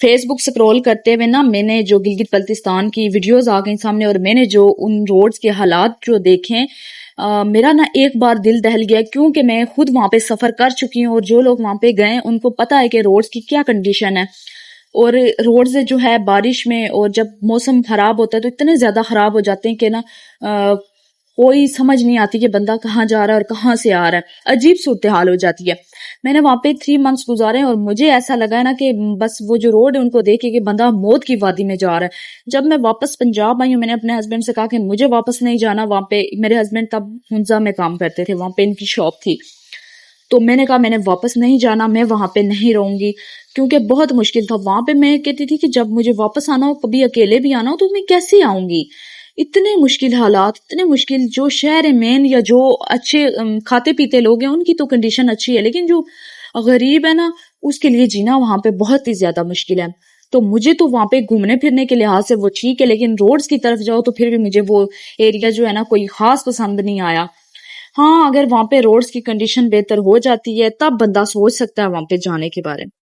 Face بک scroll کرتے ہوئے نا میں نے جو گلگت بلتستان کی ویڈیوز آ گئی سامنے، اور میں نے جو ان روڈز کے حالات جو دیکھیں، میرا نا ایک بار دل دہل گیا، کیونکہ میں خود وہاں پہ سفر کر چکی ہوں، اور جو لوگ وہاں پہ گئے ان کو پتا ہے کہ روڈز کی کیا کنڈیشن ہے. اور روڈز جو ہے بارش میں اور جب موسم خراب ہوتا ہے تو اتنے زیادہ خراب ہو جاتے ہیں کہ نا کوئی سمجھ نہیں آتی کہ بندہ کہاں جا رہا ہے اور کہاں سے آ رہا ہے، عجیب صورتحال ہو جاتی ہے. میں نے وہاں پہ 3 months گزارے اور مجھے ایسا لگا ہے نا کہ بس وہ جو روڈ ہے ان کو دیکھے کہ بندہ موت کی وادی میں جا رہا ہے. جب میں واپس پنجاب آئی ہوں، میں نے اپنے ہسبینڈ سے کہا کہ مجھے واپس نہیں جانا. وہاں پہ میرے ہسبینڈ تب ہنزا میں کام کرتے تھے، وہاں پہ ان کی شاپ تھی، تو میں نے کہا میں نے واپس نہیں جانا، میں وہاں پہ نہیں رہوں گی، کیونکہ بہت مشکل تھا وہاں پہ. میں کہتی تھی کہ جب مجھے واپس آنا ہو، کبھی اکیلے بھی آنا ہو، تو میں کیسے آؤں گی؟ اتنے مشکل حالات، اتنے مشکل. جو شہر مین یا جو اچھے کھاتے پیتے لوگ ہیں ان کی تو کنڈیشن اچھی ہے، لیکن جو غریب ہے نا اس کے لیے جینا وہاں پہ بہت ہی زیادہ مشکل ہے. تو مجھے تو وہاں پہ گھومنے پھرنے کے لحاظ سے وہ ٹھیک ہے، لیکن روڈز کی طرف جاؤ تو پھر بھی مجھے وہ ایریا جو ہے نا کوئی خاص پسند نہیں آیا. ہاں اگر وہاں پہ روڈز کی کنڈیشن بہتر ہو جاتی ہے تب بندہ سوچ سکتا ہے وہاں پہ جانے کے بارے میں.